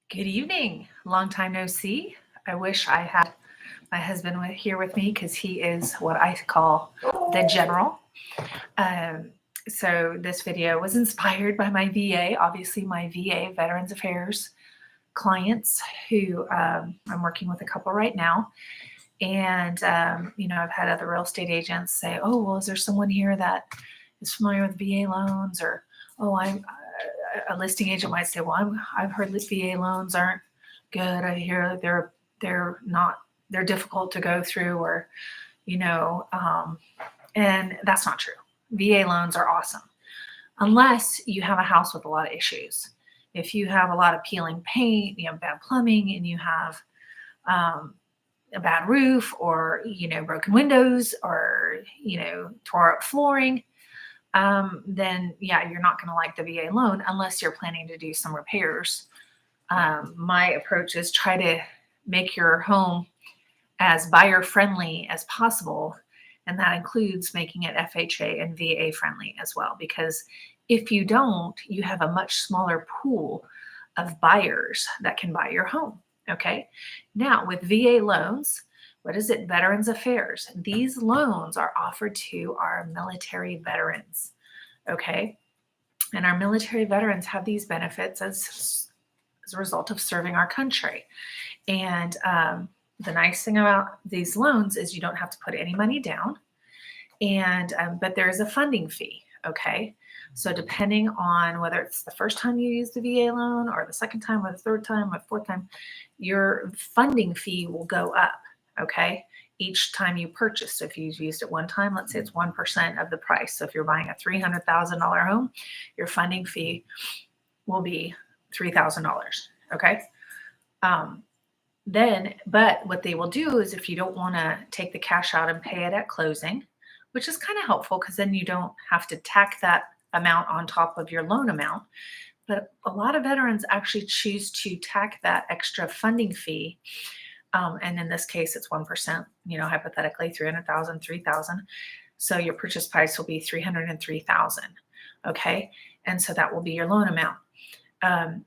Good evening. Long time no see. I wish I had my husband here with me because he is what I call the general. Um, so this video was inspired by my VA, obviously my VA Veterans Affairs clients who I'm working with a couple right now. And, I've had other real estate agents say, oh, well, is there someone here that is familiar with VA loans? Or, oh, I'm a listing agent might say, well, I've heard that VA loans aren't good. I hear they're not, they're difficult to go through or, and that's not true. VA loans are awesome unless you have a house with a lot of issues. If you have a lot of peeling paint, you have bad plumbing, and you have a bad roof or, broken windows or, tore up flooring, then yeah, you're not going to like the VA loan unless you're planning to do some repairs. My approach is try to make your home as buyer friendly as possible. And that includes making it FHA and VA friendly as well, because if you don't, you have a much smaller pool of buyers that can buy your home. Okay. Now with VA loans, what is it? Veterans Affairs. These loans are offered to our military veterans. Okay. And our military veterans have these benefits as a result of serving our country. And the nice thing about these loans is you don't have to put any money down. And but there's a funding fee. Okay. So depending on whether it's the first time you use the VA loan or the second time or the third time or the fourth time, your funding fee will go up, okay, each time you purchase. So if you've used it one time, let's say it's 1% of the price. So if you're buying a $300,000 home, your funding fee will be $3,000, okay? But what they will do is if you don't want to take the cash out and pay it at closing, which is kind of helpful because then you don't have to tack that amount on top of your loan amount. But a lot of veterans actually choose to tack that extra funding fee. And in this case, it's 1%, hypothetically 300,000, 3,000. So your purchase price will be 303,000. Okay. And so that will be your loan amount.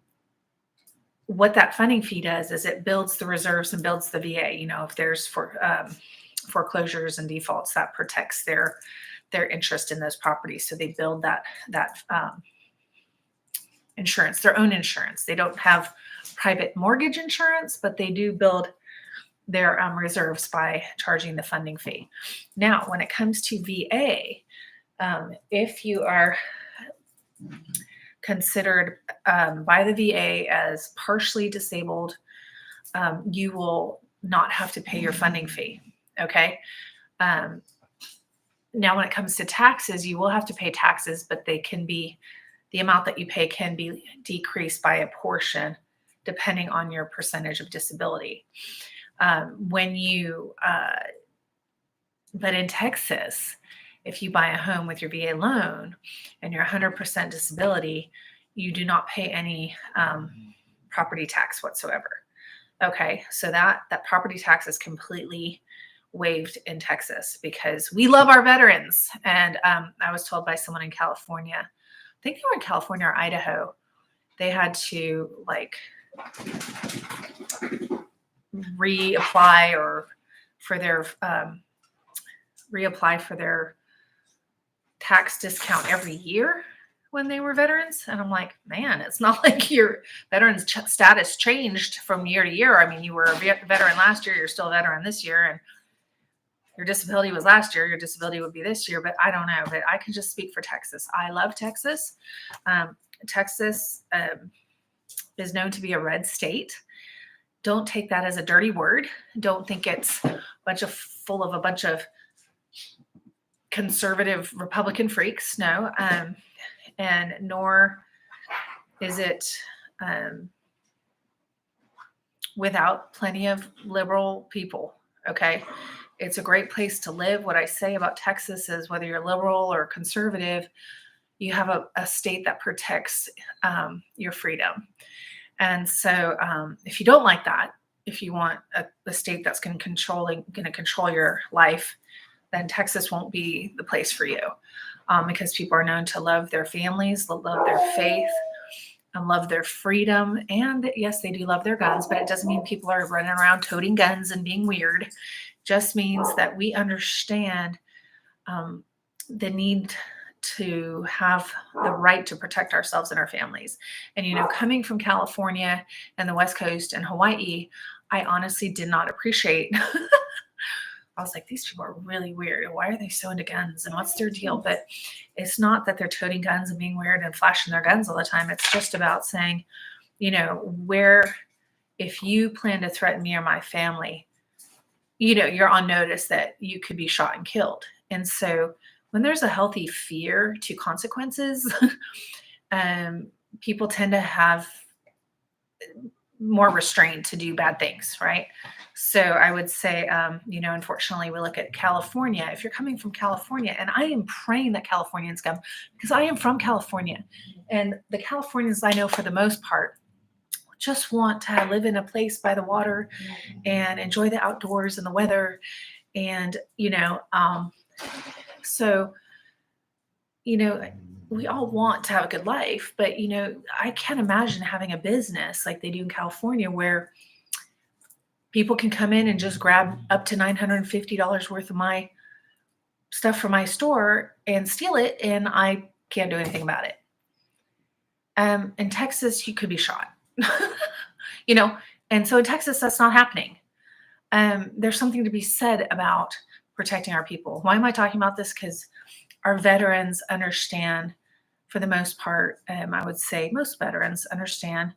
What that funding fee does is it builds the reserves and builds the VA. If there's foreclosures and defaults, that protects their interest in those properties. So they build that insurance, their own insurance. They don't have private mortgage insurance, but they do build their reserves by charging the funding fee. Now, when it comes to VA, if you are considered by the VA as partially disabled, you will not have to pay your funding fee. Okay. Now, when it comes to taxes, you will have to pay taxes, but the amount that you pay can be decreased by a portion depending on your percentage of disability. But in Texas, if you buy a home with your VA loan and you're 100% disability, you do not pay any property tax whatsoever. Okay, so that property tax is completely waived in Texas because we love our veterans. And I was told by someone in California, I think they were in California or Idaho, they had to reapply for their tax discount every year when they were veterans. And I'm like, man, it's not like your veteran's status changed from year to year. I mean, you were a veteran last year, you're still a veteran this year, and your disability was last year, your disability would be this year, but I don't know. But I can just speak for Texas. I love Texas. Texas is known to be a red state. Don't take that as a dirty word. Don't think it's full of a bunch of conservative Republican freaks. No. And nor is it without plenty of liberal people. Okay. It's a great place to live. What I say about Texas is whether you're liberal or conservative, you have a state that protects your freedom. And so if you don't like that, if you want a state that's going to control your life, then Texas won't be the place for you because people are known to love their families, love their faith, and love their freedom. And yes, they do love their guns, but it doesn't mean people are running around toting guns and being weird. It just means that we understand the need to have the right to protect ourselves and our families. And, coming from California and the West Coast and Hawaii, I honestly did not appreciate. I was like, these people are really weird. Why are they so into guns and what's their deal? But it's not that they're toting guns and being weird and flashing their guns all the time. It's just about saying, where, if you plan to threaten me or my family, you're on notice that you could be shot and killed. And so when there's a healthy fear to consequences, people tend to have more restrained to do bad things, right? So I would say, unfortunately, we look at California. If you're coming from California, and I am praying that Californians come, because I am from California, and the Californians I know for the most part just want to live in a place by the water and enjoy the outdoors and the weather. And, so, we all want to have a good life, but, I can't imagine having a business like they do in California where people can come in and just grab up to $950 worth of my stuff from my store and steal it, and I can't do anything about it. In Texas, you could be shot, and so in Texas, that's not happening. There's something to be said about protecting our people. Why am I talking about this? Because our veterans understand, for the most part, I would say most veterans understand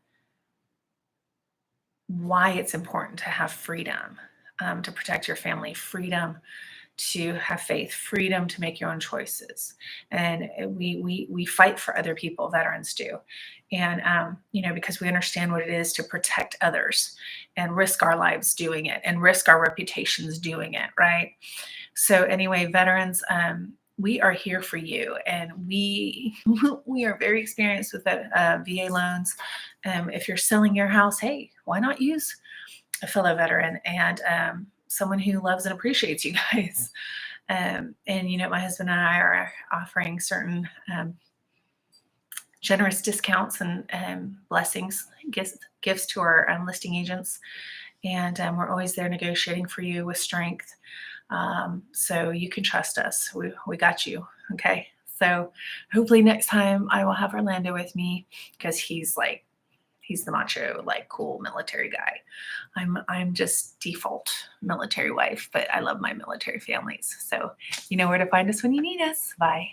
why it's important to have freedom, to protect your family, freedom to have faith, freedom to make your own choices. And we fight for other people, veterans do. And, because we understand what it is to protect others and risk our lives doing it and risk our reputations doing it, right? So anyway, veterans, we are here for you, and we are very experienced with VA loans. If you're selling your house, hey, why not use a fellow veteran and someone who loves and appreciates you guys? And my husband and I are offering certain generous discounts and blessings, gifts to our listing agents, and we're always there negotiating for you with strength. So you can trust us. We got you. Okay. So hopefully next time I will have Orlando with me, because he's the macho, cool military guy. I'm just default military wife, but I love my military families. So you know where to find us when you need us. Bye.